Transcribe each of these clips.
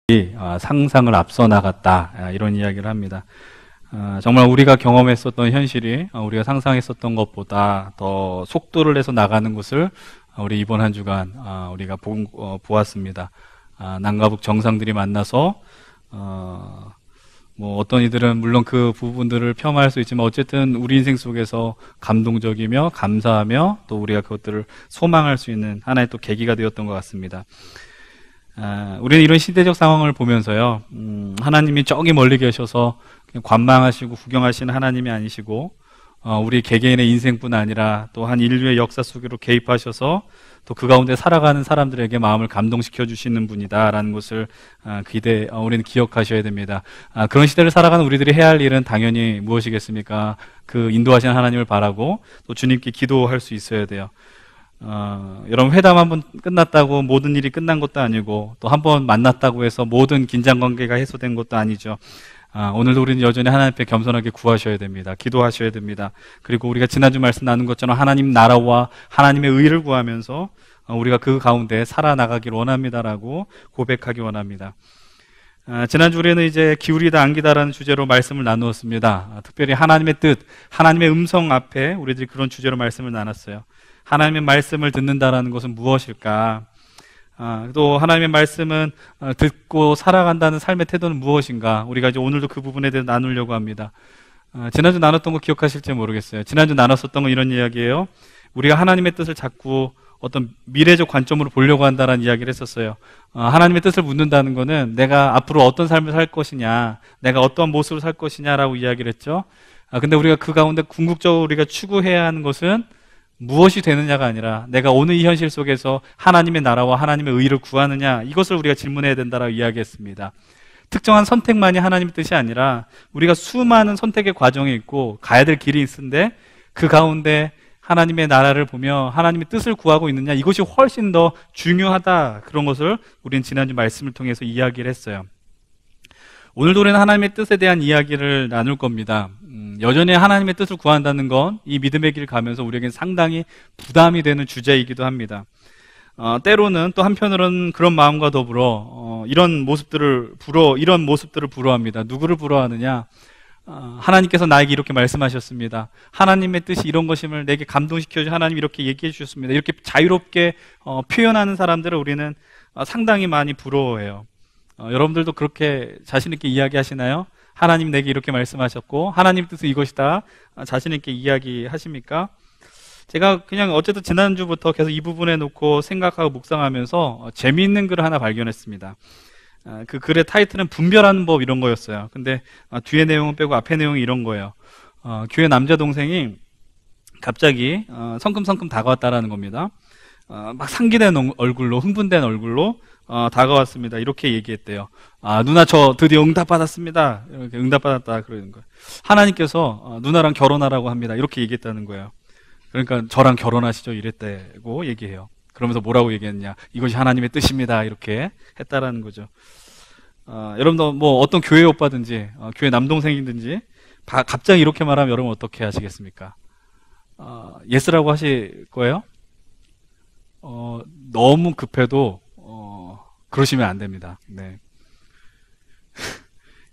상상을 앞서 나갔다, 이런 이야기를 합니다. 정말 우리가 경험했었던 현실이 우리가 상상했었던 것보다 더 속도를 내서 나가는 것을 우리 이번 한 주간 우리가 보았습니다. 남과 북 정상들이 만나서 뭐 어떤 이들은 물론 그 부분들을 폄하할 수 있지만 어쨌든 우리 인생 속에서 감동적이며 감사하며 또 우리가 그것들을 소망할 수 있는 하나의 또 계기가 되었던 것 같습니다. 우리는 이런 시대적 상황을 보면서요, 하나님이 저기 멀리 계셔서 그냥 관망하시고 구경하시는 하나님이 아니시고, 우리 개개인의 인생뿐 아니라 또 한 인류의 역사 속으로 개입하셔서 또 그 가운데 살아가는 사람들에게 마음을 감동시켜 주시는 분이다라는 것을 우리는 기억하셔야 됩니다. 그런 시대를 살아가는 우리들이 해야 할 일은 당연히 무엇이겠습니까? 그 인도하시는 하나님을 바라고 또 주님께 기도할 수 있어야 돼요. 여러분, 회담 한번 끝났다고 모든 일이 끝난 것도 아니고 또 한 번 만났다고 해서 모든 긴장 관계가 해소된 것도 아니죠. 오늘도 우리는 여전히 하나님 앞에 겸손하게 구하셔야 됩니다. 기도하셔야 됩니다. 그리고 우리가 지난주 말씀 나눈 것처럼 하나님 나라와 하나님의 의를 구하면서 우리가 그 가운데 살아나가길 원합니다라고 고백하기 원합니다. 지난주 우리는 이제 기울이다 안기다라는 주제로 말씀을 나누었습니다. 특별히 하나님의 뜻, 하나님의 음성 앞에 우리들이 그런 주제로 말씀을 나눴어요. 하나님의 말씀을 듣는다라는 것은 무엇일까? 또 하나님의 말씀은 듣고 살아간다는 삶의 태도는 무엇인가? 우리가 이제 오늘도 그 부분에 대해서 나누려고 합니다. 지난주 나눴던 거 기억하실지 모르겠어요. 지난주 나눴었던 건 이런 이야기예요. 우리가 하나님의 뜻을 자꾸 어떤 미래적 관점으로 보려고 한다는 이야기를 했었어요. 하나님의 뜻을 묻는다는 거는 내가 앞으로 어떤 삶을 살 것이냐, 내가 어떠한 모습을 살 것이냐라고 이야기를 했죠. 근데 우리가 그 가운데 궁극적으로 우리가 추구해야 하는 것은 무엇이 되느냐가 아니라 내가 오늘 이 현실 속에서 하나님의 나라와 하나님의 의를 구하느냐, 이것을 우리가 질문해야 된다라고 이야기했습니다. 특정한 선택만이 하나님의 뜻이 아니라 우리가 수많은 선택의 과정이 있고 가야 될 길이 있는데 그 가운데 하나님의 나라를 보며 하나님의 뜻을 구하고 있느냐, 이것이 훨씬 더 중요하다, 그런 것을 우리는 지난주 말씀을 통해서 이야기를 했어요. 오늘도 우리는 하나님의 뜻에 대한 이야기를 나눌 겁니다. 여전히 하나님의 뜻을 구한다는 건 이 믿음의 길 가면서 우리에겐 상당히 부담이 되는 주제이기도 합니다. 때로는 또 한편으로는 그런 마음과 더불어 이런 모습들을 부러워합니다. 누구를 부러워하느냐? 하나님께서 나에게 이렇게 말씀하셨습니다. 하나님의 뜻이 이런 것임을 내게 감동시켜주신 하나님 이렇게 얘기해 주셨습니다. 이렇게 자유롭게 표현하는 사람들을 우리는 상당히 많이 부러워해요. 여러분들도 그렇게 자신 있게 이야기하시나요? 하나님 내게 이렇게 말씀하셨고 하나님 뜻은 이것이다, 자신 있게 이야기하십니까? 제가 그냥 어쨌든 지난주부터 계속 이 부분에 놓고 생각하고 묵상하면서 재미있는 글을 하나 발견했습니다. 그 글의 타이틀은 분별하는 법, 이런 거였어요. 근데 뒤에 내용은 빼고 앞에 내용이 이런 거예요. 교회 남자 동생이 갑자기 성큼성큼 다가왔다라는 겁니다. 막 상기된 얼굴로, 흥분된 얼굴로 다가왔습니다. 이렇게 얘기했대요. 누나, 저 드디어 응답받았습니다. 이렇게 응답받았다 그러는 거예요. 하나님께서 누나랑 결혼하라고 합니다. 이렇게 얘기했다는 거예요. 그러니까 저랑 결혼하시죠, 이랬다고 얘기해요. 그러면서 뭐라고 얘기했냐? 이것이 하나님의 뜻입니다. 이렇게 했다라는 거죠. 여러분도 뭐 어떤 교회 오빠든지 교회 남동생이든지 갑자기 이렇게 말하면 여러분 어떻게 하시겠습니까? 예스라고 하실 거예요? 너무 급해도 그러시면 안 됩니다. 네.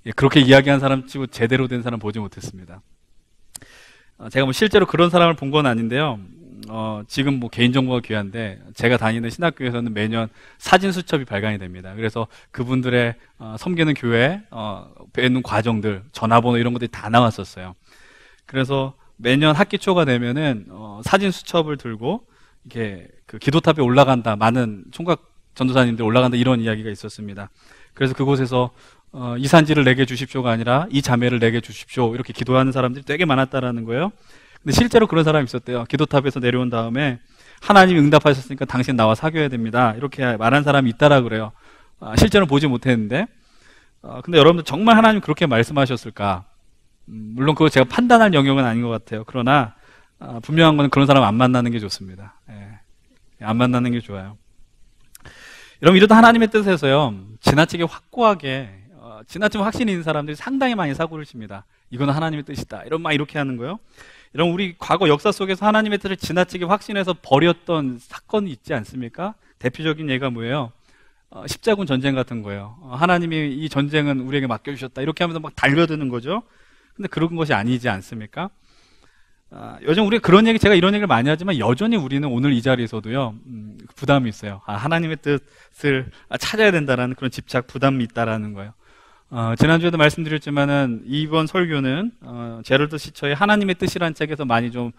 예, 그렇게 이야기한 사람 치고 제대로 된 사람 보지 못했습니다. 제가 뭐 실제로 그런 사람을 본 건 아닌데요. 지금 뭐 개인정보가 귀한데 제가 다니는 신학교에서는 매년 사진 수첩이 발간이 됩니다. 그래서 그분들의 섬기는 교회 뵈는 과정들, 전화번호 이런 것들이 다 나왔었어요. 그래서 매년 학기 초가 되면은 사진 수첩을 들고 이렇게 그 기도탑에 올라간다, 많은 총각 전도사님들 올라간다, 이런 이야기가 있었습니다. 그래서 그곳에서 이 산지를 내게 주십시오가 아니라 이 자매를 내게 주십시오, 이렇게 기도하는 사람들이 되게 많았다라는 거예요. 근데 실제로 그런 사람이 있었대요. 기도탑에서 내려온 다음에 하나님이 응답하셨으니까 당신 나와 사귀어야 됩니다, 이렇게 말한 사람이 있다라 그래요. 실제로 보지 못했는데 근데 여러분들 정말 하나님 그렇게 말씀하셨을까? 물론 그거 제가 판단할 영역은 아닌 것 같아요. 그러나 분명한 건 그런 사람 안 만나는 게 좋습니다. 안 만나는 게 좋아요. 여러분, 이러다 하나님의 뜻에서요, 지나치게 확고하게 지나치게 확신이 있는 사람들이 상당히 많이 사고를 칩니다. 이거는 하나님의 뜻이다, 이런 막 이렇게 하는 거요. 여러분, 우리 과거 역사 속에서 하나님의 뜻을 지나치게 확신해서 버렸던 사건이 있지 않습니까? 대표적인 예가 뭐예요? 십자군 전쟁 같은 거예요. 하나님이 이 전쟁은 우리에게 맡겨주셨다 이렇게 하면서 막 달려드는 거죠. 근데 그런 것이 아니지 않습니까? 요즘 우리가 제가 이런 얘기를 많이 하지만 여전히 우리는 오늘 이 자리에서도요, 부담이 있어요. 하나님의 뜻을 찾아야 된다라는 그런 집착, 부담이 있다라는 거예요. 지난주에도 말씀드렸지만은 이번 설교는 제럴드 시처의 하나님의 뜻이라는 책에서 많이 좀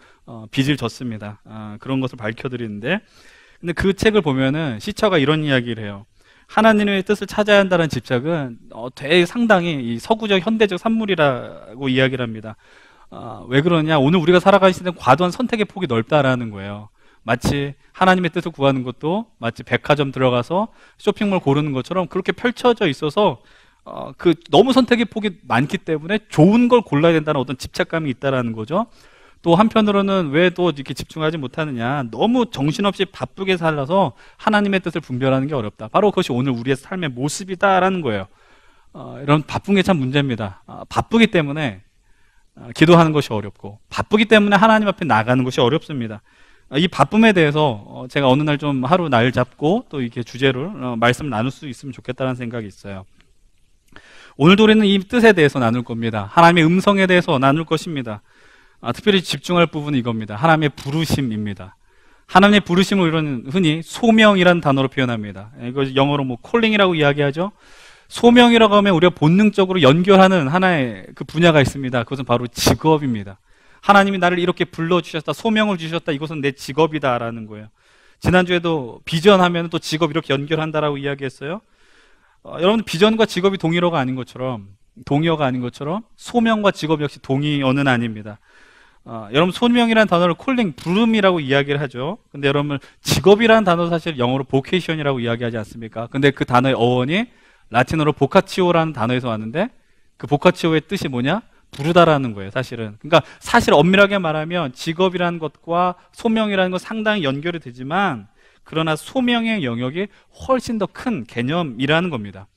빚을 졌습니다. 그런 것을 밝혀드리는데, 근데 그 책을 보면은 시처가 이런 이야기를 해요. 하나님의 뜻을 찾아야 한다는 집착은 되게 상당히 이 서구적 현대적 산물이라고 이야기를 합니다. 왜 그러냐? 오늘 우리가 살아가는 시대는 과도한 선택의 폭이 넓다라는 거예요. 마치 하나님의 뜻을 구하는 것도 마치 백화점 들어가서 쇼핑몰 고르는 것처럼 그렇게 펼쳐져 있어서 너무 선택의 폭이 많기 때문에 좋은 걸 골라야 된다는 어떤 집착감이 있다라는 거죠. 또 한편으로는 왜 또 이렇게 집중하지 못하느냐? 너무 정신없이 바쁘게 살아서 하나님의 뜻을 분별하는 게 어렵다. 바로 그것이 오늘 우리의 삶의 모습이다라는 거예요. 이런 바쁜 게 참 문제입니다. 바쁘기 때문에 기도하는 것이 어렵고, 바쁘기 때문에 하나님 앞에 나가는 것이 어렵습니다. 이 바쁨에 대해서 제가 어느 날 좀 하루 날 잡고 또 이렇게 주제를 말씀 나눌 수 있으면 좋겠다는 생각이 있어요. 오늘도 우리는 이 뜻에 대해서 나눌 겁니다. 하나님의 음성에 대해서 나눌 것입니다. 특별히 집중할 부분은 이겁니다. 하나님의 부르심입니다. 하나님의 부르심을 우리는 흔히 소명이라는 단어로 표현합니다. 이거 영어로 콜링이라고 이야기하죠. 소명이라고 하면 우리가 본능적으로 연결하는 하나의 그 분야가 있습니다. 그것은 바로 직업입니다. 하나님이 나를 이렇게 불러주셨다, 소명을 주셨다, 이것은 내 직업이다라는 거예요. 지난주에도 비전하면 또 직업 이렇게 연결한다라고 이야기했어요. 여러분, 비전과 직업이 동의어가 아닌 것처럼 소명과 직업 역시 동의어는 아닙니다. 여러분, 소명이라는 단어를 콜링, 부름이라고 이야기를 하죠. 근데 여러분, 직업이라는 단어 사실 영어로 보케이션이라고 이야기하지 않습니까? 근데 그 단어의 어원이 라틴어로 보카치오라는 단어에서 왔는데, 그 보카치오의 뜻이 뭐냐? 부르다라는 거예요, 사실은. 그러니까 사실 엄밀하게 말하면 직업이라는 것과 소명이라는 건 상당히 연결이 되지만, 그러나 소명의 영역이 훨씬 더 큰 개념이라는 겁니다.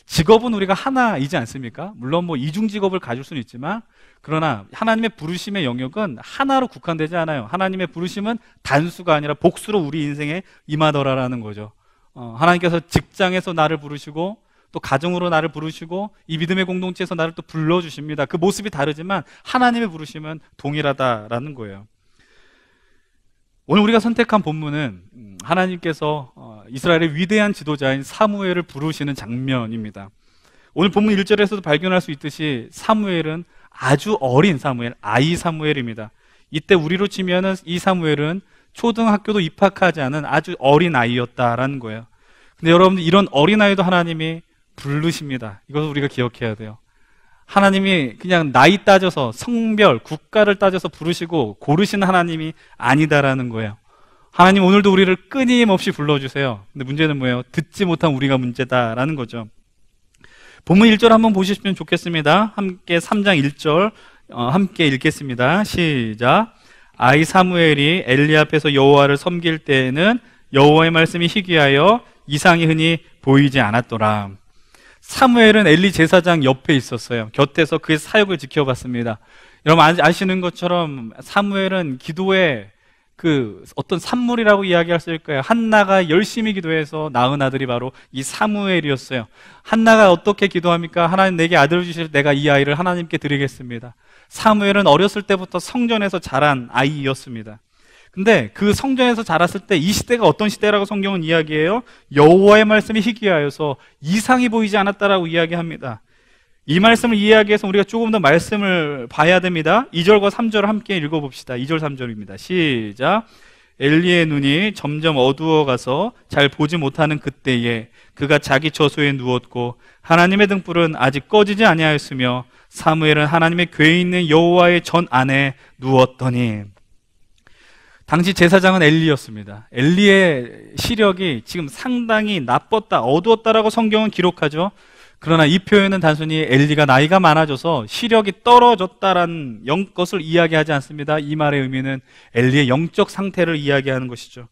직업은 우리가 하나이지 않습니까? 물론 이중 직업을 가질 수는 있지만, 그러나 하나님의 부르심의 영역은 하나로 국한되지 않아요. 하나님의 부르심은 단수가 아니라 복수로 우리 인생에 임하더라라는 거죠. 하나님께서 직장에서 나를 부르시고, 또 가정으로 나를 부르시고, 이 믿음의 공동체에서 나를 또 불러주십니다. 그 모습이 다르지만 하나님의 부르심은 동일하다라는 거예요. 오늘 우리가 선택한 본문은 하나님께서 이스라엘의 위대한 지도자인 사무엘을 부르시는 장면입니다. 오늘 본문 1절에서도 발견할 수 있듯이 사무엘은 아주 어린 사무엘, 아이 사무엘입니다. 이때 우리로 치면은 이 사무엘은 초등학교도 입학하지 않은 아주 어린 아이였다라는 거예요. 근데 여러분들, 이런 어린 아이도 하나님이 부르십니다. 이것을 우리가 기억해야 돼요. 하나님이 그냥 나이 따져서, 성별, 국가를 따져서 부르시고 고르시는 하나님이 아니다라는 거예요. 하나님, 오늘도 우리를 끊임없이 불러주세요. 근데 문제는 뭐예요? 듣지 못한 우리가 문제다라는 거죠. 본문 1절 한번 보시면 좋겠습니다. 함께 3장 1절 함께 읽겠습니다. 시작. 아이 사무엘이 엘리 앞에서 여호와를 섬길 때에는 여호와의 말씀이 희귀하여 이상이 흔히 보이지 않았더라. 사무엘은 엘리 제사장 옆에 있었어요. 곁에서 그의 사역을 지켜봤습니다. 여러분 아시는 것처럼 사무엘은 기도의 어떤 산물이라고 이야기할 수 있을 거예요. 한나가 열심히 기도해서 낳은 아들이 바로 이 사무엘이었어요. 한나가 어떻게 기도합니까? 하나님, 내게 아들을 주실 내가 이 아이를 하나님께 드리겠습니다. 사무엘은 어렸을 때부터 성전에서 자란 아이였습니다. 근데 그 성전에서 자랐을 때 이 시대가 어떤 시대라고 성경은 이야기해요? 여호와의 말씀이 희귀하여서 이상이 보이지 않았다라고 이야기합니다. 이 말씀을 이해하기 위해서 우리가 조금 더 말씀을 봐야 됩니다. 2절과 3절을 함께 읽어봅시다. 2절 3절입니다. 시작. 엘리의 눈이 점점 어두워가서 잘 보지 못하는 그때에 그가 자기 처소에 누웠고 하나님의 등불은 아직 꺼지지 아니하였으며 사무엘은 하나님의 궤에 있는 여호와의 전 안에 누웠더니. 당시 제사장은 엘리였습니다. 엘리의 시력이 지금 상당히 나빴다, 어두웠다라고 성경은 기록하죠. 그러나 이 표현은 단순히 엘리가 나이가 많아져서 시력이 떨어졌다라는 것을 이야기하지 않습니다. 이 말의 의미는 엘리의 영적 상태를 이야기하는 것이죠.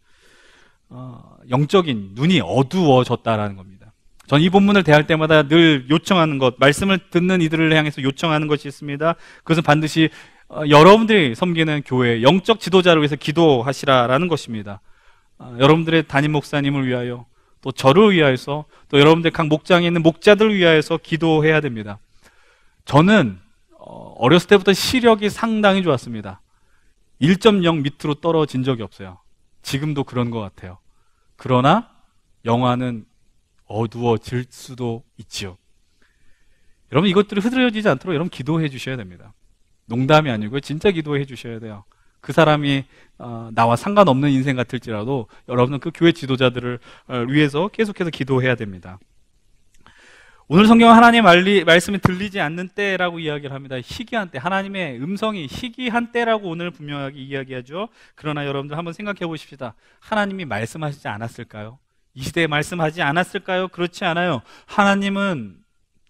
영적인 눈이 어두워졌다라는 겁니다. 전 이 본문을 대할 때마다 늘 요청하는 것, 말씀을 듣는 이들을 향해서 요청하는 것이 있습니다. 그것은 반드시 여러분들이 섬기는 교회 영적 지도자를 위해서 기도하시라라는 것입니다. 여러분들의 담임 목사님을 위하여, 또 저를 위하여서, 또 여러분들 각 목장에 있는 목자들을 위하여서 기도해야 됩니다. 저는 어렸을 때부터 시력이 상당히 좋았습니다. 1.0 밑으로 떨어진 적이 없어요. 지금도 그런 것 같아요. 그러나 영화는 어두워질 수도 있지요. 여러분, 이것들이 흐트러지지 않도록 여러분 기도해 주셔야 됩니다. 농담이 아니고요, 진짜 기도해 주셔야 돼요. 그 사람이 나와 상관없는 인생 같을지라도 여러분은 그 교회 지도자들을 위해서 계속해서 기도해야 됩니다. 오늘 성경은 하나님 말씀이 들리지 않는 때라고 이야기를 합니다. 희귀한 때, 하나님의 음성이 희귀한 때라고 오늘 분명하게 이야기하죠. 그러나 여러분들 한번 생각해 보십시다. 하나님이 말씀하시지 않았을까요? 이 시대에 말씀하지 않았을까요? 그렇지 않아요. 하나님은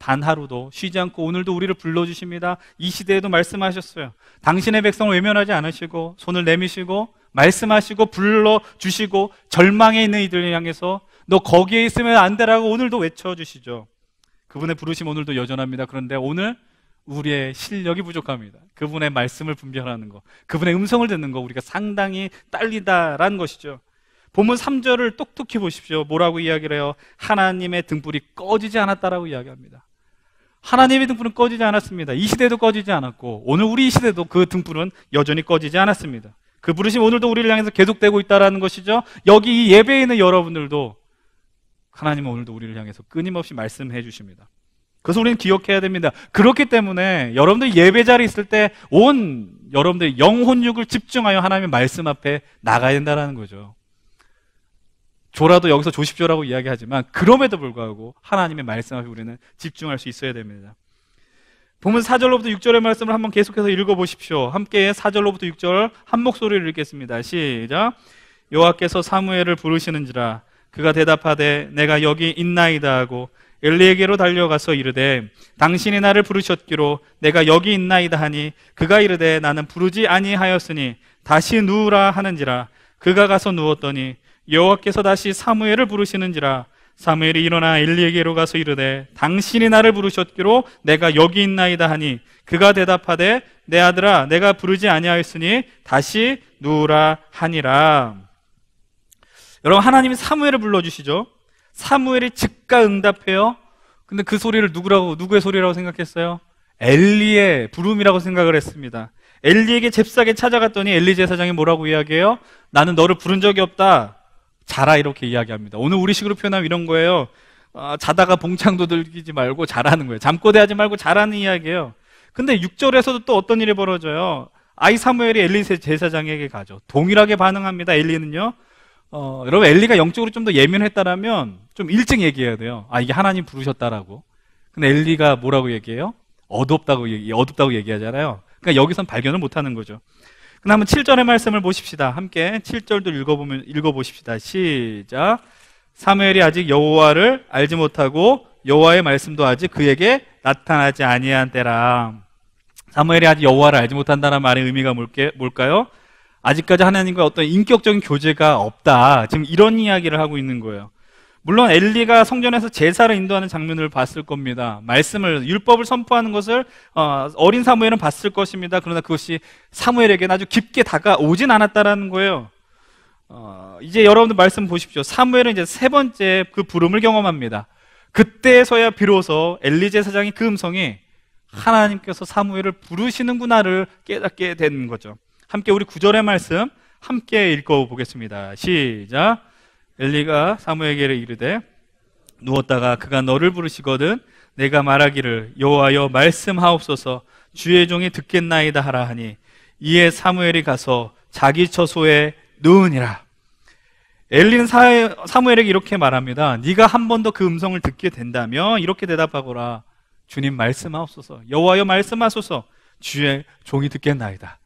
단 하루도 쉬지 않고 오늘도 우리를 불러주십니다. 이 시대에도 말씀하셨어요. 당신의 백성을 외면하지 않으시고 손을 내미시고 말씀하시고 불러주시고 절망에 있는 이들을 향해서 너 거기에 있으면 안 되라고 오늘도 외쳐주시죠. 그분의 부르심 오늘도 여전합니다. 그런데 오늘 우리의 실력이 부족합니다. 그분의 말씀을 분별하는 것, 그분의 음성을 듣는 것, 우리가 상당히 딸리다라는 것이죠. 본문 3절을 똑똑히 보십시오. 뭐라고 이야기를 해요? 하나님의 등불이 꺼지지 않았다라고 이야기합니다. 하나님의 등불은 꺼지지 않았습니다. 이 시대도 꺼지지 않았고 오늘 우리 이 시대도 그 등불은 여전히 꺼지지 않았습니다. 그 부르심 오늘도 우리를 향해서 계속되고 있다는 것이죠. 여기 이 예배에 있는 여러분들도 하나님은 오늘도 우리를 향해서 끊임없이 말씀해 주십니다. 그래서 우리는 기억해야 됩니다. 그렇기 때문에 여러분들 예배 자리에 있을 때 온 여러분들의 영혼육을 집중하여 하나님의 말씀 앞에 나가야 된다는 거죠. 조라도 여기서 조십조라고 이야기하지만 그럼에도 불구하고 하나님의 말씀 앞에 우리는 집중할 수 있어야 됩니다. 본문 4절로부터 6절의 말씀을 한번 계속해서 읽어보십시오. 함께 4절로부터 6절 한 목소리를 읽겠습니다. 시작. 여호와께서 사무엘을 부르시는지라 그가 대답하되 내가 여기 있나이다 하고 엘리에게로 달려가서 이르되 당신이 나를 부르셨기로 내가 여기 있나이다 하니 그가 이르되 나는 부르지 아니하였으니 다시 누우라 하는지라 그가 가서 누웠더니 여호와께서 다시 사무엘을 부르시는지라 사무엘이 일어나 엘리에게로 가서 이르되 당신이 나를 부르셨기로 내가 여기 있나이다 하니 그가 대답하되 내 아들아 내가 부르지 아니하였으니 다시 누우라 하니라. 여러분, 하나님이 사무엘을 불러주시죠. 사무엘이 즉각 응답해요. 근데 그 소리를 누구의 소리라고 생각했어요? 엘리의 부름이라고 생각을 했습니다. 엘리에게 잽싸게 찾아갔더니 엘리 제사장이 뭐라고 이야기해요? 나는 너를 부른 적이 없다. 자라, 이렇게 이야기합니다. 오늘 우리식으로 표현하면 이런 거예요. 자다가 봉창도 들기지 말고 자라는 거예요. 잠꼬대하지 말고 자라는 이야기예요. 근데 6절에서도 또 어떤 일이 벌어져요? 아이 사무엘이 엘리 제사장에게 가죠. 동일하게 반응합니다. 엘리는요. 여러분, 엘리가 영적으로 좀 더 예민했다라면 좀 일찍 얘기해야 돼요. 이게 하나님 부르셨다라고. 근데 엘리가 뭐라고 얘기해요? 어둡다고 얘기하잖아요. 그러니까 여기선 발견을 못하는 거죠. 그럼 한번 7절의 말씀을 보십시다. 함께 7절도 읽어보십시다. 시작. 사무엘이 아직 여호와를 알지 못하고 여호와의 말씀도 아직 그에게 나타나지 아니한 때라. 사무엘이 아직 여호와를 알지 못한다는 말의 의미가 뭘까요? 아직까지 하나님과 어떤 인격적인 교제가 없다. 지금 이런 이야기를 하고 있는 거예요. 물론 엘리가 성전에서 제사를 인도하는 장면을 봤을 겁니다. 말씀을, 율법을 선포하는 것을 어린 사무엘은 봤을 것입니다. 그러나 그것이 사무엘에게는 아주 깊게 다가오진 않았다라는 거예요. 이제 여러분들 말씀 보십시오. 사무엘은 이제 세 번째 그 부름을 경험합니다. 그때서야 비로소 엘리 제사장이 그 음성이 하나님께서 사무엘을 부르시는구나를 깨닫게 된 거죠. 함께 우리 9절의 말씀 함께 읽어보겠습니다. 시작. 엘리가 사무엘에게 이르되 누웠다가 그가 너를 부르시거든 내가 말하기를 여호와여 말씀하옵소서 주의 종이 듣겠나이다 하라 하니 이에 사무엘이 가서 자기 처소에 누우니라. 엘리는 사무엘에게 이렇게 말합니다. 네가 한 번 더 그 음성을 듣게 된다면 이렇게 대답하거라. 주님 말씀하옵소서. 여호와여 말씀하소서. 주의 종이 듣겠나이다.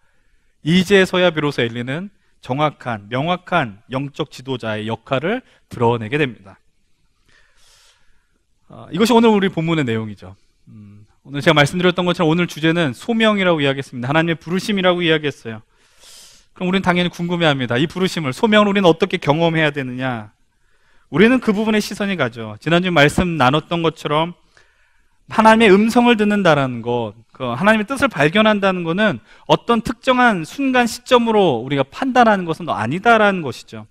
이제서야 비로소 엘리는 정확한, 명확한 영적 지도자의 역할을 드러내게 됩니다. 이것이 오늘 우리 본문의 내용이죠. 오늘 제가 말씀드렸던 것처럼 오늘 주제는 소명이라고 이야기했습니다. 하나님의 부르심이라고 이야기했어요. 그럼 우리는 당연히 궁금해합니다. 이 부르심을, 소명을 우리는 어떻게 경험해야 되느냐? 우리는 그 부분에 시선이 가죠. 지난주 말씀 나눴던 것처럼 하나님의 음성을 듣는다라는 것, 하나님의 뜻을 발견한다는 것은 어떤 특정한 순간 시점으로 우리가 판단하는 것은 아니다라는 것이죠.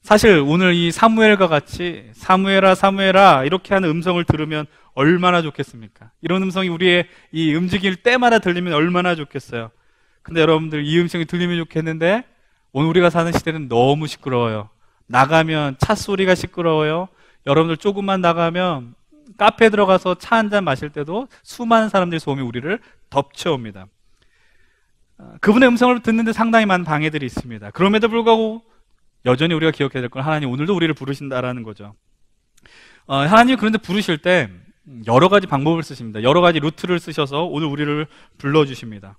사실 오늘 이 사무엘과 같이 사무엘아 사무엘아 이렇게 하는 음성을 들으면 얼마나 좋겠습니까? 이런 음성이 우리의 이 움직일 때마다 들리면 얼마나 좋겠어요. 근데 여러분들 이 음성이 들리면 좋겠는데 오늘 우리가 사는 시대는 너무 시끄러워요. 나가면 차 소리가 시끄러워요. 여러분들 조금만 나가면 카페 들어가서 차 한잔 마실 때도 수많은 사람들의 소음이 우리를 덮쳐옵니다. 그분의 음성을 듣는데 상당히 많은 방해들이 있습니다. 그럼에도 불구하고 여전히 우리가 기억해야 될 건 하나님 오늘도 우리를 부르신다라는 거죠. 하나님이 그런데 부르실 때 여러 가지 방법을 쓰십니다. 여러 가지 루트를 쓰셔서 오늘 우리를 불러주십니다.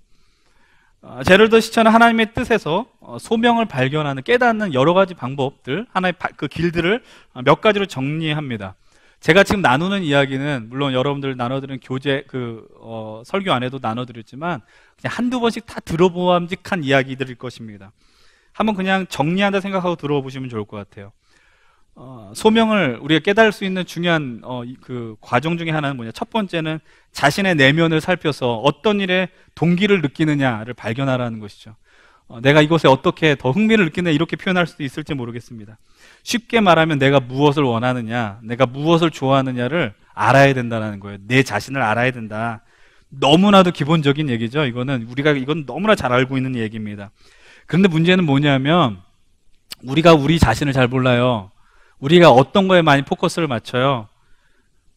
제럴드 시처는 하나님의 뜻에서 소명을 발견하는 깨닫는 여러 가지 방법들, 하나의 그 길들을 몇 가지로 정리합니다. 제가 지금 나누는 이야기는 물론 여러분들 나눠드린 교재 설교 안에도 나눠드렸지만 그냥 한두 번씩 다 들어보암직한 이야기들일 것입니다. 한번 그냥 정리한다 생각하고 들어보시면 좋을 것 같아요. 소명을 우리가 깨달을 수 있는 중요한 그 과정 중에 하나는 뭐냐? 첫 번째는 자신의 내면을 살펴서 어떤 일에 동기를 느끼느냐를 발견하라는 것이죠. 내가 이것에 어떻게 더 흥미를 느끼느냐 이렇게 표현할 수도 있을지 모르겠습니다. 쉽게 말하면 내가 무엇을 원하느냐, 내가 무엇을 좋아하느냐를 알아야 된다는 거예요. 내 자신을 알아야 된다. 너무나도 기본적인 얘기죠. 이건 너무나 잘 알고 있는 얘기입니다. 그런데 문제는 뭐냐면 우리가 우리 자신을 잘 몰라요. 우리가 어떤 거에 많이 포커스를 맞춰요?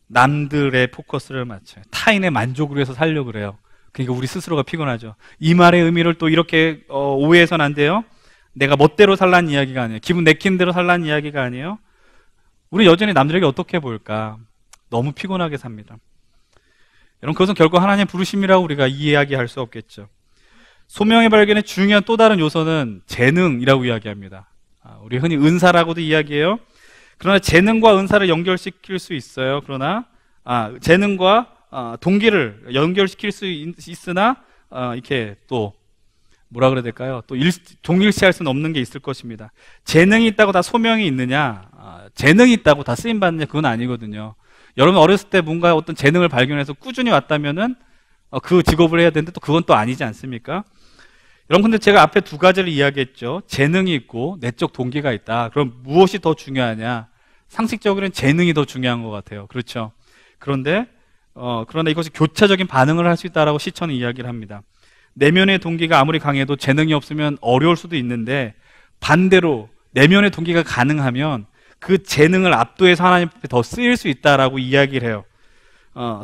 남들의 포커스를 맞춰요. 타인의 만족을 위해서 살려고 그래요. 그러니까 우리 스스로가 피곤하죠. 이 말의 의미를 또 이렇게 오해해서는 안 돼요. 내가 멋대로 살라는 이야기가 아니에요. 기분 내키는 대로 살라는 이야기가 아니에요. 우리 여전히 남들에게 어떻게 보일까? 너무 피곤하게 삽니다. 여러분, 그것은 결국 하나님의 부르심이라고 우리가 이야기할 수 없겠죠. 소명의 발견의 중요한 또 다른 요소는 재능이라고 이야기합니다. 우리 흔히 은사라고도 이야기해요. 그러나 재능과 은사를 연결시킬 수 있어요. 그러나 재능과 동기를 연결시킬 수 있으나 이렇게 또 뭐라 그래야 될까요? 또 동일시할 수는 없는 게 있을 것입니다. 재능이 있다고 다 소명이 있느냐? 재능이 있다고 다 쓰임 받느냐? 그건 아니거든요. 여러분 어렸을 때 뭔가 어떤 재능을 발견해서 꾸준히 왔다면은 그 직업을 해야 되는데 또 그건 또 아니지 않습니까? 여러분, 근데 제가 앞에 두 가지를 이야기했죠. 재능이 있고 내적 동기가 있다. 그럼 무엇이 더 중요하냐? 상식적으로는 재능이 더 중요한 것 같아요. 그렇죠? 그런데 이것이 교차적인 반응을 할 수 있다라고 시처는 이야기를 합니다. 내면의 동기가 아무리 강해도 재능이 없으면 어려울 수도 있는데 반대로 내면의 동기가 가능하면 그 재능을 압도해서 하나님 앞에 더 쓰일 수 있다라고 이야기를 해요.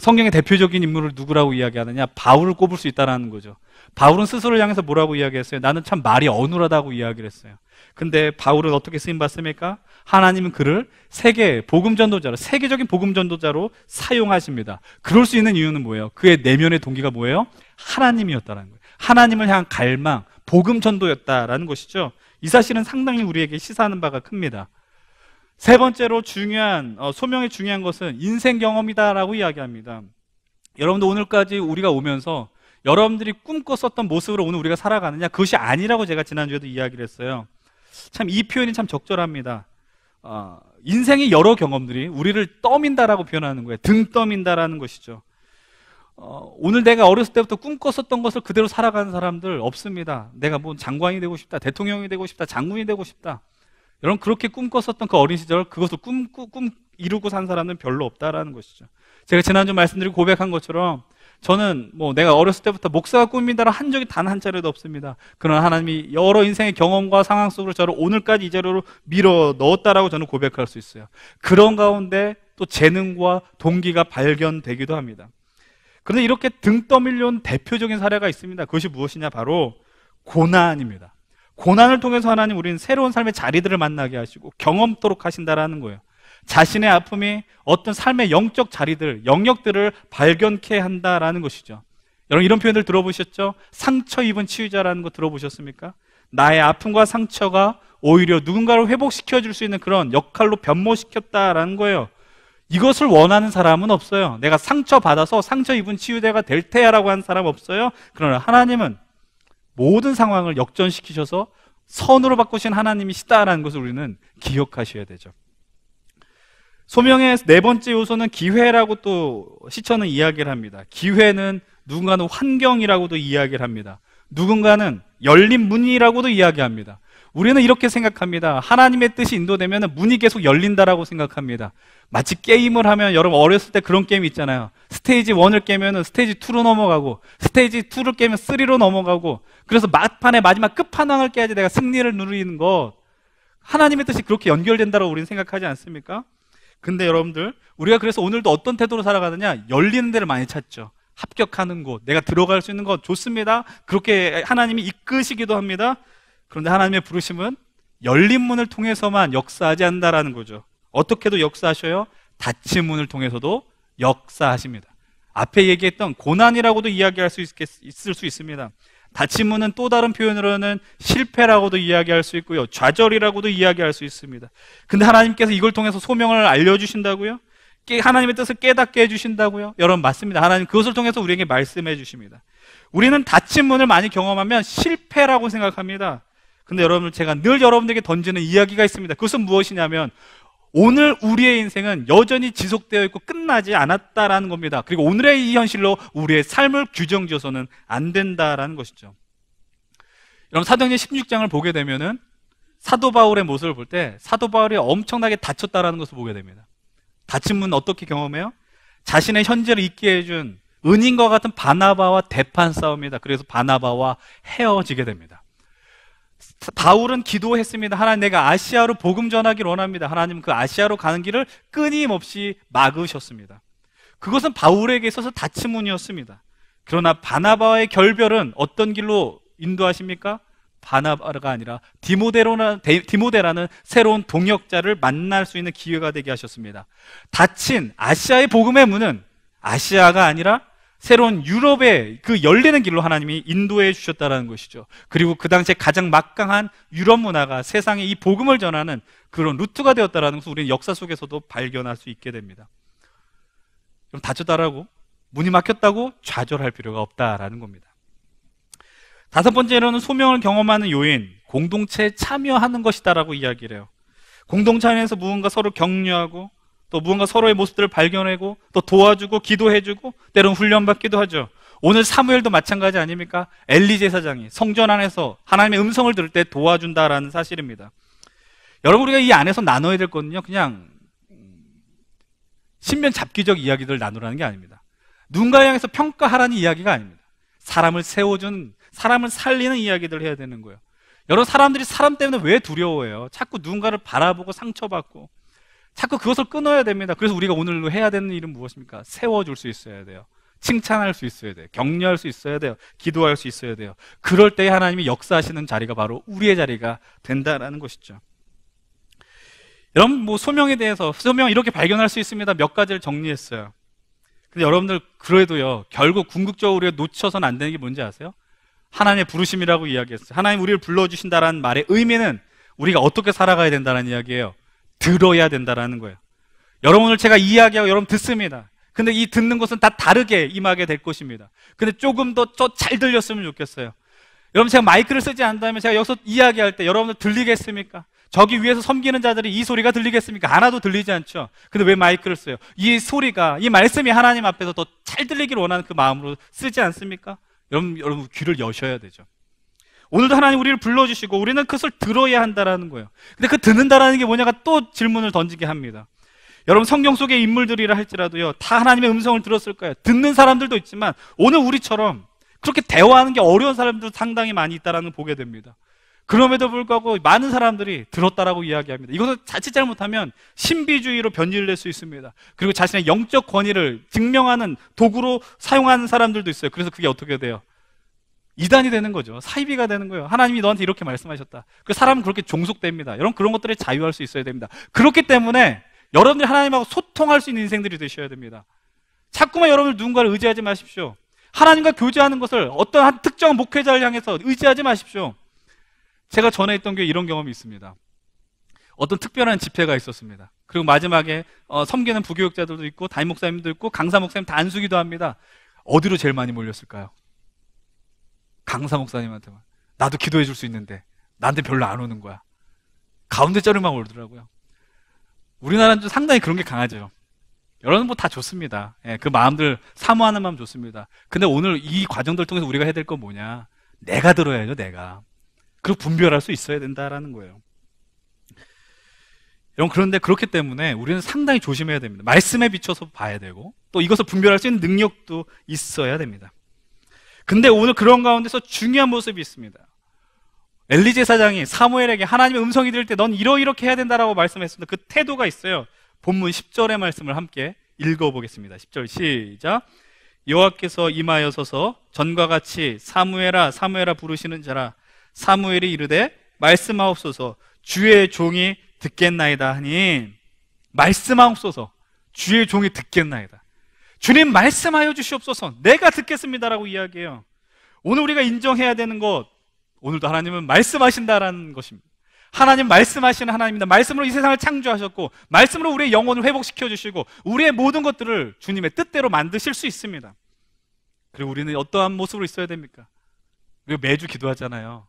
성경의 대표적인 인물을 누구라고 이야기하느냐? 바울을 꼽을 수 있다라는 거죠. 바울은 스스로를 향해서 뭐라고 이야기했어요? 나는 참 말이 어눌하다고 이야기를 했어요. 근데 바울은 어떻게 쓰임받습니까? 하나님은 그를 세계적인 복음 전도자로 사용하십니다. 그럴 수 있는 이유는 뭐예요? 그의 내면의 동기가 뭐예요? 하나님이었다는 거예요. 하나님을 향한 갈망, 복음 전도였다라는 것이죠. 이 사실은 상당히 우리에게 시사하는 바가 큽니다. 세 번째로 소명의 중요한 것은 인생 경험이다라고 이야기합니다. 여러분들 오늘까지 우리가 오면서 여러분들이 꿈꿨었던 모습으로 오늘 우리가 살아가느냐? 그것이 아니라고 제가 지난주에도 이야기를 했어요. 참 이 표현이 참 적절합니다. 인생의 여러 경험들이 우리를 떠민다라고 표현하는 거예요. 등 떠민다라는 것이죠. 오늘 내가 어렸을 때부터 꿈꿨었던 것을 그대로 살아가는 사람들 없습니다. 내가 뭐 장관이 되고 싶다, 대통령이 되고 싶다, 장군이 되고 싶다. 여러분, 그렇게 꿈꿨었던 그 어린 시절 그것을 꿈 이루고 산 사람은 별로 없다라는 것이죠. 제가 지난주 말씀드리고 고백한 것처럼 저는 내가 어렸을 때부터 목사가 꿈이다라 한 적이 단 한 차례도 없습니다. 그러나 하나님이 여러 인생의 경험과 상황 속으로 저를 오늘까지 이 자리로 밀어 넣었다라고 저는 고백할 수 있어요. 그런 가운데 또 재능과 동기가 발견되기도 합니다. 그런데 이렇게 등 떠밀려온 대표적인 사례가 있습니다. 그것이 무엇이냐? 바로 고난입니다. 고난을 통해서 하나님 우리는 새로운 삶의 자리들을 만나게 하시고 경험토록 하신다라는 거예요. 자신의 아픔이 어떤 삶의 영적 자리들, 영역들을 발견케 한다라는 것이죠. 여러분, 이런 표현들 들어보셨죠? 상처 입은 치유자라는 거 들어보셨습니까? 나의 아픔과 상처가 오히려 누군가를 회복시켜줄 수 있는 그런 역할로 변모시켰다라는 거예요. 이것을 원하는 사람은 없어요. 내가 상처받아서 상처 입은 치유자가 될 테야라고 하는 사람 없어요. 그러나 하나님은 모든 상황을 역전시키셔서 선으로 바꾸신 하나님이시다라는 것을 우리는 기억하셔야 되죠. 소명의 네 번째 요소는 기회라고 또 시처는 이야기를 합니다. 기회는 누군가는 환경이라고도 이야기를 합니다. 누군가는 열린 문이라고도 이야기합니다. 우리는 이렇게 생각합니다. 하나님의 뜻이 인도되면 문이 계속 열린다라고 생각합니다. 마치 게임을 하면 여러분 어렸을 때 그런 게임 있잖아요. 스테이지 1을 깨면 스테이지 2로 넘어가고 스테이지 2를 깨면 3로 넘어가고 그래서 막판에 마지막 끝판왕을 깨야지 내가 승리를 누리는 것. 하나님의 뜻이 그렇게 연결된다고 우리는 생각하지 않습니까? 근데 여러분들 우리가 그래서 오늘도 어떤 태도로 살아가느냐? 열리는 데를 많이 찾죠. 합격하는 곳, 내가 들어갈 수 있는 것 좋습니다. 그렇게 하나님이 이끄시기도 합니다. 그런데 하나님의 부르심은 열린 문을 통해서만 역사하지 않는다라는 거죠. 어떻게도 역사하셔요? 닫힌 문을 통해서도 역사하십니다. 앞에 얘기했던 고난이라고도 이야기할 수 있을 수 있습니다. 닫힌 문은 또 다른 표현으로는 실패라고도 이야기할 수 있고요, 좌절이라고도 이야기할 수 있습니다. 근데 하나님께서 이걸 통해서 소명을 알려주신다고요? 하나님의 뜻을 깨닫게 해주신다고요? 여러분 맞습니다. 하나님 그것을 통해서 우리에게 말씀해 주십니다. 우리는 닫힌 문을 많이 경험하면 실패라고 생각합니다. 근데 여러분 제가 늘 여러분들에게 던지는 이야기가 있습니다. 그것은 무엇이냐면 오늘 우리의 인생은 여전히 지속되어 있고 끝나지 않았다라는 겁니다. 그리고 오늘의 이 현실로 우리의 삶을 규정지어서는 안 된다라는 것이죠. 여러분 사도행전 16장을 보게 되면은 사도 바울의 모습을 볼 때 사도 바울이 엄청나게 다쳤다라는 것을 보게 됩니다. 닫힌 문 어떻게 경험해요? 자신의 현재를 잊게 해준 은인과 같은 바나바와 대판 싸움이다. 그래서 바나바와 헤어지게 됩니다. 바울은 기도했습니다. 하나님, 내가 아시아로 복음 전하기를 원합니다. 하나님, 그 아시아로 가는 길을 끊임없이 막으셨습니다. 그것은 바울에게 있어서 닫힌 문이었습니다. 그러나 바나바와의 결별은 어떤 길로 인도하십니까? 바나바가 아니라 디모데라는 새로운 동역자를 만날 수 있는 기회가 되게 하셨습니다. 닫힌 아시아의 복음의 문은 아시아가 아니라 새로운 유럽의 그 열리는 길로 하나님이 인도해 주셨다는 것이죠. 그리고 그 당시에 가장 막강한 유럽 문화가 세상에 이 복음을 전하는 그런 루트가 되었다는 것을 우리는 역사 속에서도 발견할 수 있게 됩니다. 그럼 닫혔다라고, 문이 막혔다고 좌절할 필요가 없다라는 겁니다. 다섯 번째로는 소명을 경험하는 요인, 공동체에 참여하는 것이다라고 이야기를 해요. 공동체 안에서 무언가 서로 격려하고 또 무언가 서로의 모습들을 발견하고 또 도와주고 기도해주고 때로는 훈련받기도 하죠. 오늘 사무엘도 마찬가지 아닙니까? 엘리 제사장이 성전 안에서 하나님의 음성을 들을 때 도와준다라는 사실입니다. 여러분 우리가 이 안에서 나눠야 될 거는요, 그냥 신변 잡기적 이야기들을 나누라는 게 아닙니다. 누군가에 향해서 평가하라는 이야기가 아닙니다. 사람을 세워준, 사람을 살리는 이야기들을 해야 되는 거예요. 여러 사람들이 사람 때문에 왜 두려워해요? 자꾸 누군가를 바라보고 상처받고 자꾸 그것을 끊어야 됩니다. 그래서 우리가 오늘 해야 되는 일은 무엇입니까? 세워줄 수 있어야 돼요. 칭찬할 수 있어야 돼요. 격려할 수 있어야 돼요. 기도할 수 있어야 돼요. 그럴 때 하나님이 역사하시는 자리가 바로 우리의 자리가 된다라는 것이죠. 여러분 소명에 대해서 소명 이렇게 발견할 수 있습니다. 몇 가지를 정리했어요. 근데 여러분들 그래도요, 결국 궁극적으로 우리가 놓쳐서는 안 되는 게 뭔지 아세요? 하나님의 부르심이라고 이야기했어요. 하나님 우리를 불러주신다라는 말의 의미는 우리가 어떻게 살아가야 된다는 이야기예요. 들어야 된다라는 거예요. 여러분 오늘 제가 이야기하고 여러분 듣습니다. 근데 이 듣는 것은 다 다르게 임하게 될 것입니다. 근데 조금 더 잘 들렸으면 좋겠어요. 여러분 제가 마이크를 쓰지 않는다면 제가 여기서 이야기할 때 여러분들 들리겠습니까? 저기 위에서 섬기는 자들이 이 소리가 들리겠습니까? 하나도 들리지 않죠. 근데 왜 마이크를 써요? 이 소리가, 이 말씀이 하나님 앞에서 더 잘 들리기를 원하는 그 마음으로 쓰지 않습니까? 여러분 귀를 여셔야 되죠. 오늘도 하나님 우리를 불러주시고 우리는 그것을 들어야 한다라는 거예요. 근데 그 듣는다라는 게 뭐냐가 또 질문을 던지게 합니다. 여러분 성경 속의 인물들이라 할지라도요, 다 하나님의 음성을 들었을 거예요. 듣는 사람들도 있지만 오늘 우리처럼 그렇게 대화하는 게 어려운 사람들도 상당히 많이 있다는 걸 보게 됩니다. 그럼에도 불구하고 많은 사람들이 들었다라고 이야기합니다. 이것을 자칫 잘못하면 신비주의로 변질될 수 있습니다. 그리고 자신의 영적 권위를 증명하는 도구로 사용하는 사람들도 있어요. 그래서 그게 어떻게 돼요? 이단이 되는 거죠. 사이비가 되는 거예요. 하나님이 너한테 이렇게 말씀하셨다. 그 사람은 그렇게 종속됩니다. 여러분 그런 것들에 자유할 수 있어야 됩니다. 그렇기 때문에 여러분들이 하나님하고 소통할 수 있는 인생들이 되셔야 됩니다. 자꾸만 여러분들 누군가를 의지하지 마십시오. 하나님과 교제하는 것을 어떤 한 특정한 목회자를 향해서 의지하지 마십시오. 제가 전에 있던 교회에 이런 경험이 있습니다. 어떤 특별한 집회가 있었습니다. 그리고 마지막에 섬기는 부교육자들도 있고 담임 목사님도 있고 강사 목사님 다 안수기도 합니다. 어디로 제일 많이 몰렸을까요? 강사 목사님한테만. 나도 기도해 줄 수 있는데 나한테 별로 안 오는 거야. 가운데 자리만 오더라고요. 우리나라는 좀 상당히 그런 게 강하죠. 여러분 뭐 다 좋습니다. 예, 그 마음들 사모하는 마음 좋습니다. 근데 오늘 이 과정들 통해서 우리가 해야 될 건 뭐냐? 내가 들어야죠. 내가. 그리고 분별할 수 있어야 된다라는 거예요. 여러분, 그런데 그렇기 때문에 우리는 상당히 조심해야 됩니다. 말씀에 비춰서 봐야 되고 또 이것을 분별할 수 있는 능력도 있어야 됩니다. 근데 오늘 그런 가운데서 중요한 모습이 있습니다. 엘리 제사장이 사무엘에게 하나님의 음성이 들릴 때 넌 이렇게 해야 된다라고 말씀했습니다. 그 태도가 있어요. 본문 10절의 말씀을 함께 읽어보겠습니다. 10절 시작. 여호와께서 임하여서서 전과 같이 사무엘아 사무엘아 부르시는 자라. 사무엘이 이르되 말씀하옵소서 주의 종이 듣겠나이다 하니, 말씀하옵소서 주의 종이 듣겠나이다. 주님 말씀하여 주시옵소서 내가 듣겠습니다라고 이야기해요. 오늘 우리가 인정해야 되는 것, 오늘도 하나님은 말씀하신다라는 것입니다. 하나님 말씀하시는 하나님입니다. 말씀으로 이 세상을 창조하셨고 말씀으로 우리의 영혼을 회복시켜 주시고 우리의 모든 것들을 주님의 뜻대로 만드실 수 있습니다. 그리고 우리는 어떠한 모습으로 있어야 됩니까? 우리가 매주 기도하잖아요.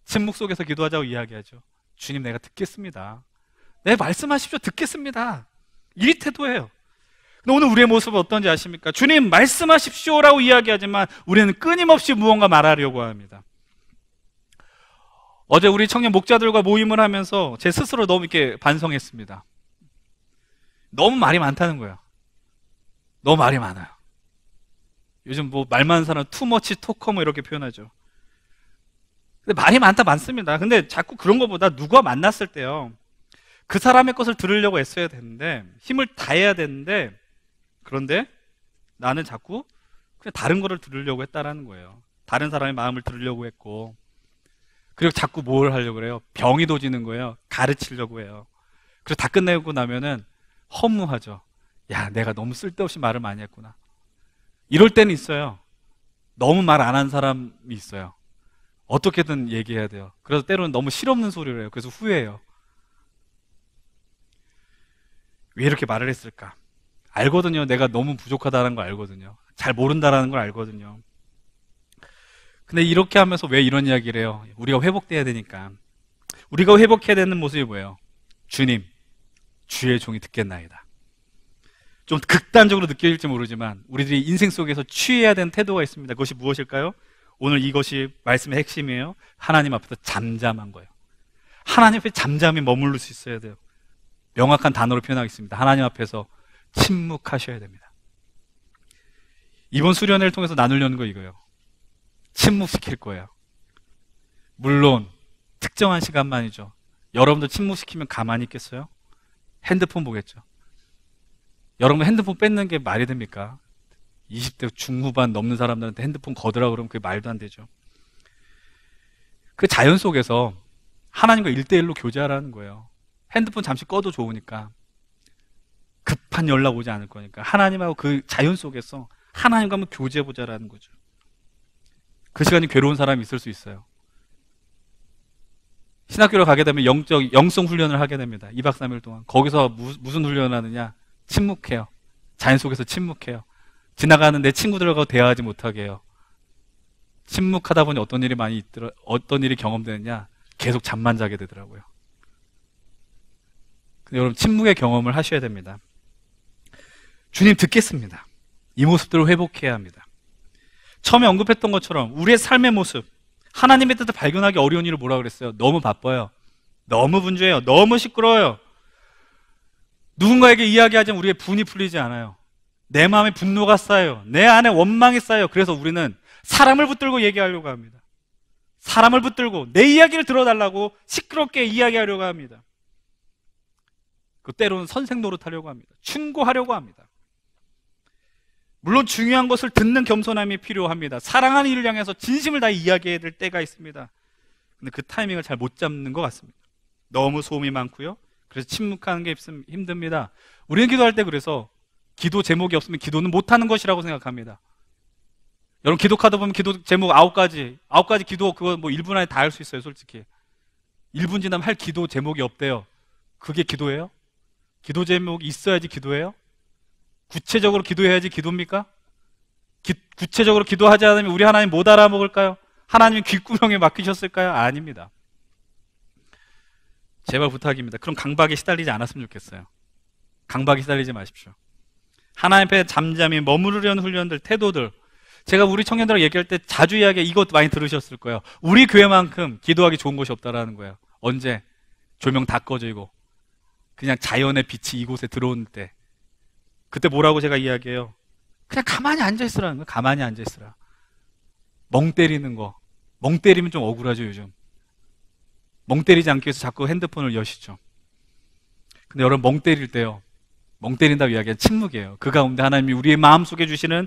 침묵 속에서 기도하자고 이야기하죠. 주님 내가 듣겠습니다. 네, 말씀하십시오. 듣겠습니다. 이 태도예요. 근데 오늘 우리의 모습은 어떤지 아십니까? 주님 말씀하십시오라고 이야기하지만 우리는 끊임없이 무언가 말하려고 합니다. 어제 우리 청년 목자들과 모임을 하면서 제 스스로 너무 이렇게 반성했습니다. 너무 말이 많다는 거예요. 너무 말이 많아요. 요즘 뭐 말 많은 사람 투머치 토커 뭐 이렇게 표현하죠. 근데 말이 많습니다. 근데 자꾸 그런 것보다 누가 만났을 때요, 그 사람의 것을 들으려고 애써야 되는데 힘을 다해야 되는데, 그런데 나는 자꾸 그냥 다른 거를 들으려고 했다라는 거예요. 다른 사람의 마음을 들으려고 했고, 그리고 자꾸 뭘 하려고 그래요? 병이 도지는 거예요. 가르치려고 해요. 그리고 다 끝내고 나면은 허무하죠. 야, 내가 너무 쓸데없이 말을 많이 했구나. 이럴 때는 있어요. 너무 말 안 한 사람이 있어요. 어떻게든 얘기해야 돼요. 그래서 때로는 너무 실없는 소리를 해요. 그래서 후회해요. 왜 이렇게 말을 했을까? 알거든요. 내가 너무 부족하다는 걸 알거든요. 잘 모른다는 걸 알거든요. 근데 이렇게 하면서 왜 이런 이야기를 해요? 우리가 회복돼야 되니까. 우리가 회복해야 되는 모습이 뭐예요? 주님, 주의 종이 듣겠나이다. 좀 극단적으로 느껴질지 모르지만 우리들이 인생 속에서 취해야 되는 태도가 있습니다. 그것이 무엇일까요? 오늘 이것이 말씀의 핵심이에요. 하나님 앞에서 잠잠한 거예요. 하나님 앞에 잠잠히 머무를 수 있어야 돼요. 명확한 단어로 표현하겠습니다. 하나님 앞에서 침묵하셔야 됩니다. 이번 수련회를 통해서 나누려는 거 이거예요. 침묵시킬 거예요. 물론 특정한 시간만이죠. 여러분도 침묵시키면 가만히 있겠어요? 핸드폰 보겠죠. 여러분 핸드폰 뺏는 게 말이 됩니까? 20대 중후반 넘는 사람들한테 핸드폰 거두라 그러면 그게 말도 안 되죠. 그 자연 속에서 하나님과 1대1로 교제하라는 거예요. 핸드폰 잠시 꺼도 좋으니까, 급한 연락 오지 않을 거니까 하나님하고 그 자연 속에서 하나님과 한번 교제해보자라는 거죠. 그 시간이 괴로운 사람이 있을 수 있어요. 신학교를 가게 되면 영성 훈련을 하게 됩니다. 2박 3일 동안. 거기서 무슨 훈련을 하느냐? 침묵해요. 자연 속에서 침묵해요. 지나가는 내 친구들하고 대화하지 못하게 해요. 침묵하다 보니 어떤 일이 경험되느냐? 계속 잠만 자게 되더라고요. 근데 여러분, 침묵의 경험을 하셔야 됩니다. 주님 듣겠습니다. 이 모습들을 회복해야 합니다. 처음에 언급했던 것처럼 우리의 삶의 모습, 하나님의 뜻을 발견하기 어려운 일을 뭐라 그랬어요? 너무 바빠요. 너무 분주해요. 너무 시끄러워요. 누군가에게 이야기하자면 우리의 분이 풀리지 않아요. 내 마음에 분노가 쌓여요. 내 안에 원망이 쌓여요. 그래서 우리는 사람을 붙들고 얘기하려고 합니다. 사람을 붙들고 내 이야기를 들어달라고 시끄럽게 이야기하려고 합니다. 그 때로는 선생 노릇하려고 합니다. 충고하려고 합니다. 물론 중요한 것을 듣는 겸손함이 필요합니다. 사랑하는 이를 향해서 진심을 다해 이야기해야 될 때가 있습니다. 근데 그 타이밍을 잘 못 잡는 것 같습니다. 너무 소음이 많고요. 그래서 침묵하는 게 힘듭니다. 우리는 기도할 때 그래서 기도 제목이 없으면 기도는 못하는 것이라고 생각합니다. 여러분 기도 카드 보면 기도 제목 9가지 기도 그거 뭐 1분 안에 다 할 수 있어요. 솔직히 1분 지나면 할 기도 제목이 없대요. 그게 기도예요? 기도 제목이 있어야지 기도예요? 구체적으로 기도해야지 기도입니까? 구체적으로 기도하지 않으면 우리 하나님 못 알아먹을까요? 하나님이 귓구멍에 맡기셨을까요? 아닙니다. 제발 부탁입니다. 그럼 강박에 시달리지 않았으면 좋겠어요. 강박에 시달리지 마십시오. 하나님 앞에 잠잠히 머무르려는 훈련들, 태도들, 제가 우리 청년들하고 얘기할 때 자주 이야기, 이것 많이 들으셨을 거예요. 우리 교회만큼 기도하기 좋은 곳이 없다라는 거예요. 언제? 조명 다 꺼지고 그냥 자연의 빛이 이곳에 들어온 때. 그때 뭐라고 제가 이야기해요? 그냥 가만히 앉아있으라는 거예요. 가만히 앉아있으라. 멍 때리는 거. 멍 때리면 좀 억울하죠, 요즘. 멍 때리지 않기 위해서 자꾸 핸드폰을 여시죠. 근데 여러분, 멍 때릴 때요, 멍 때린다고 이야기하는 침묵이에요. 그 가운데 하나님이 우리의 마음속에 주시는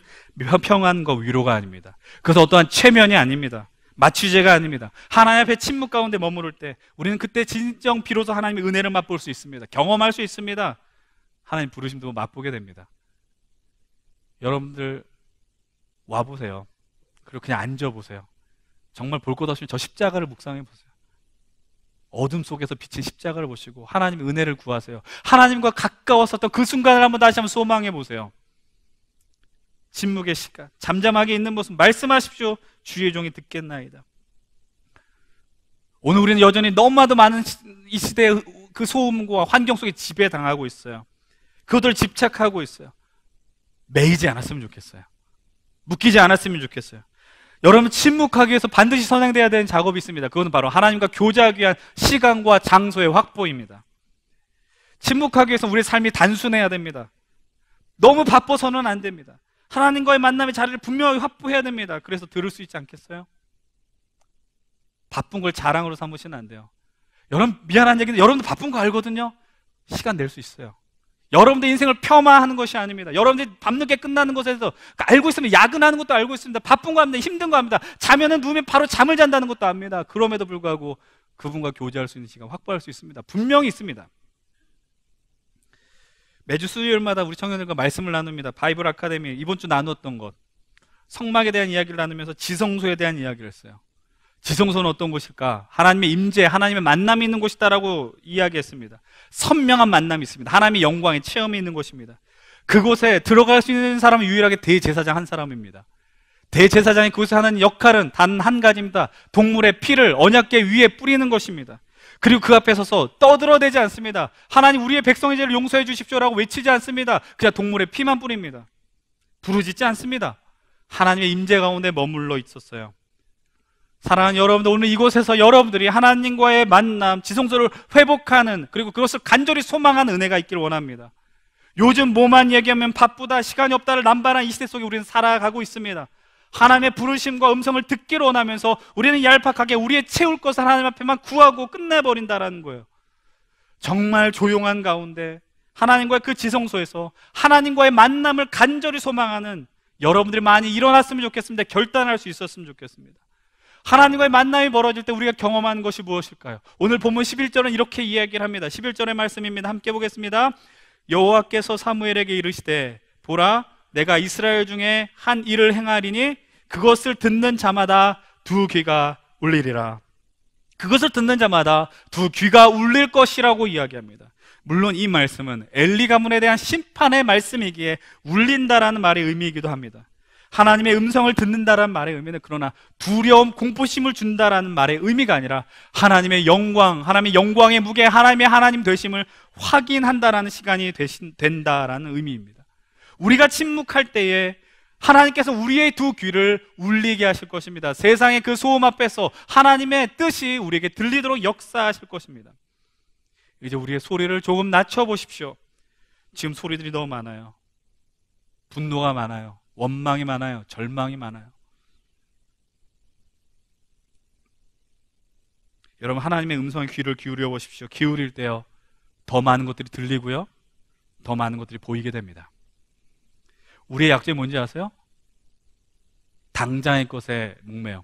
평안과 위로가 아닙니다. 그래서 어떠한 최면이 아닙니다. 마취제가 아닙니다. 하나님 앞에 침묵 가운데 머무를 때 우리는 그때 진정 비로소 하나님의 은혜를 맛볼 수 있습니다. 경험할 수 있습니다. 하나님 부르심도 맛보게 됩니다. 여러분들 와보세요. 그리고 그냥 앉아보세요. 정말 볼 것 없으면 저 십자가를 묵상해 보세요. 어둠 속에서 비친 십자가를 보시고 하나님의 은혜를 구하세요. 하나님과 가까웠었던 그 순간을 한번 다시 한번 소망해 보세요. 침묵의 시간, 잠잠하게 있는 모습, 말씀하십시오. 주의 종이 듣겠나이다. 오늘 우리는 여전히 너무나도 많은 이 시대의 그 소음과 환경 속에 지배당하고 있어요. 그것들 집착하고 있어요. 매이지 않았으면 좋겠어요. 묶이지 않았으면 좋겠어요. 여러분, 침묵하기 위해서 반드시 선행돼야 되는 작업이 있습니다. 그것은 바로 하나님과 교제하기 위한 시간과 장소의 확보입니다. 침묵하기 위해서 우리의 삶이 단순해야 됩니다. 너무 바빠서는 안 됩니다. 하나님과의 만남의 자리를 분명히 확보해야 됩니다. 그래서 들을 수 있지 않겠어요? 바쁜 걸 자랑으로 삼으시면 안 돼요. 여러분, 미안한 얘기인데 여러분도 바쁜 거 알거든요. 시간 낼 수 있어요. 여러분들 인생을 폄하하는 것이 아닙니다. 여러분들이 밤늦게 끝나는 것에서 알고 있으면 야근하는 것도 알고 있습니다. 바쁜 거 합니다. 힘든 거 합니다. 자면은 누우면 바로 잠을 잔다는 것도 압니다. 그럼에도 불구하고 그분과 교제할 수 있는 시간 확보할 수 있습니다. 분명히 있습니다. 매주 수요일마다 우리 청년들과 말씀을 나눕니다. 바이블 아카데미 이번 주 나눴던 것, 성막에 대한 이야기를 나누면서 지성소에 대한 이야기를 했어요. 지성소는 어떤 곳일까? 하나님의 임재, 하나님의 만남이 있는 곳이다라고 이야기했습니다. 선명한 만남이 있습니다. 하나님의 영광의 체험이 있는 곳입니다. 그곳에 들어갈 수 있는 사람은 유일하게 대제사장 한 사람입니다. 대제사장이 그곳에 하는 역할은 단 한 가지입니다. 동물의 피를 언약궤 위에 뿌리는 것입니다. 그리고 그 앞에 서서 떠들어대지 않습니다. 하나님, 우리의 백성의 죄를 용서해 주십시오라고 외치지 않습니다. 그냥 동물의 피만 뿌립니다. 부르짖지 않습니다. 하나님의 임재 가운데 머물러 있었어요. 사랑하는 여러분들, 오늘 이곳에서 여러분들이 하나님과의 만남, 지성소를 회복하는, 그리고 그것을 간절히 소망하는 은혜가 있기를 원합니다. 요즘 뭐만 얘기하면 바쁘다, 시간이 없다를 남발한 이 시대 속에 우리는 살아가고 있습니다. 하나님의 부르심과 음성을 듣기를 원하면서 우리는 얄팍하게 우리의 채울 것을 하나님 앞에만 구하고 끝내버린다라는 거예요. 정말 조용한 가운데 하나님과의 그 지성소에서 하나님과의 만남을 간절히 소망하는 여러분들이 많이 일어났으면 좋겠습니다. 결단할 수 있었으면 좋겠습니다. 하나님과의 만남이 벌어질 때 우리가 경험하는 것이 무엇일까요? 오늘 본문 11절은 이렇게 이야기를 합니다. 11절의 말씀입니다. 함께 보겠습니다. 여호와께서 사무엘에게 이르시되, 보라, 내가 이스라엘 중에 한 일을 행하리니 그것을 듣는 자마다 두 귀가 울리리라. 그것을 듣는 자마다 두 귀가 울릴 것이라고 이야기합니다. 물론 이 말씀은 엘리 가문에 대한 심판의 말씀이기에 울린다라는 말의 의미이기도 합니다. 하나님의 음성을 듣는다라는 말의 의미는 그러나 두려움, 공포심을 준다라는 말의 의미가 아니라 하나님의 영광, 하나님의 영광의 무게, 하나님의 하나님 되심을 확인한다라는 시간이 된다라는 의미입니다. 우리가 침묵할 때에 하나님께서 우리의 두 귀를 울리게 하실 것입니다. 세상의 그 소음 앞에서 하나님의 뜻이 우리에게 들리도록 역사하실 것입니다. 이제 우리의 소리를 조금 낮춰보십시오. 지금 소리들이 너무 많아요. 분노가 많아요. 원망이 많아요. 절망이 많아요. 여러분, 하나님의 음성에 귀를 기울여 보십시오. 기울일 때요, 더 많은 것들이 들리고요, 더 많은 것들이 보이게 됩니다. 우리의 약점이 뭔지 아세요? 당장의 것에 목매요.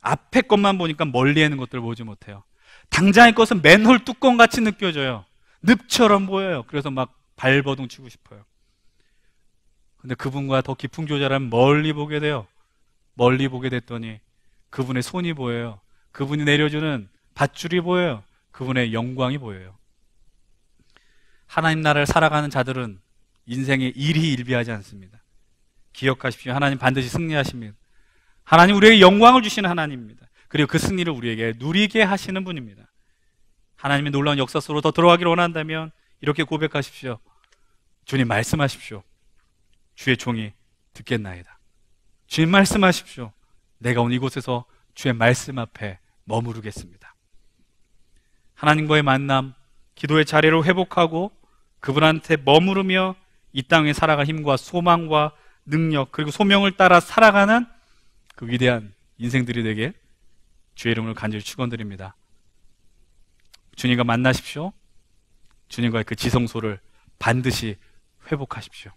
앞에 것만 보니까 멀리에 있는 것들을 보지 못해요. 당장의 것은 맨홀 뚜껑같이 느껴져요. 늪처럼 보여요. 그래서 막 발버둥 치고 싶어요. 근데 그분과 더 깊은 교제라면 멀리 보게 돼요. 멀리 보게 됐더니 그분의 손이 보여요. 그분이 내려주는 밧줄이 보여요. 그분의 영광이 보여요. 하나님 나라를 살아가는 자들은 인생에 일희 일비하지 않습니다. 기억하십시오. 하나님 반드시 승리하십니다. 하나님 우리에게 영광을 주시는 하나님입니다. 그리고 그 승리를 우리에게 누리게 하시는 분입니다. 하나님의 놀라운 역사 속으로 더 들어가기를 원한다면 이렇게 고백하십시오. 주님, 말씀하십시오. 주의 종이 듣겠나이다. 주님 말씀하십시오. 내가 오늘 이곳에서 주의 말씀 앞에 머무르겠습니다. 하나님과의 만남, 기도의 자리를 회복하고 그분한테 머무르며 이 땅에 살아갈 힘과 소망과 능력, 그리고 소명을 따라 살아가는 그 위대한 인생들이 되게 주의 이름을 간절히 축원드립니다. 주님과 만나십시오. 주님과의 그 지성소를 반드시 회복하십시오.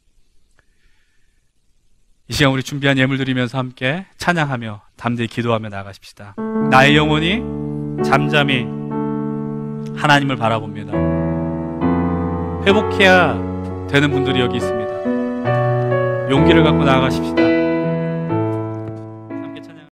이 시간 우리 준비한 예물 드리면서 함께 찬양하며 담대히 기도하며 나아가십시다. 나의 영혼이 잠잠히 하나님을 바라봅니다. 회복해야 되는 분들이 여기 있습니다. 용기를 갖고 나아가십시다.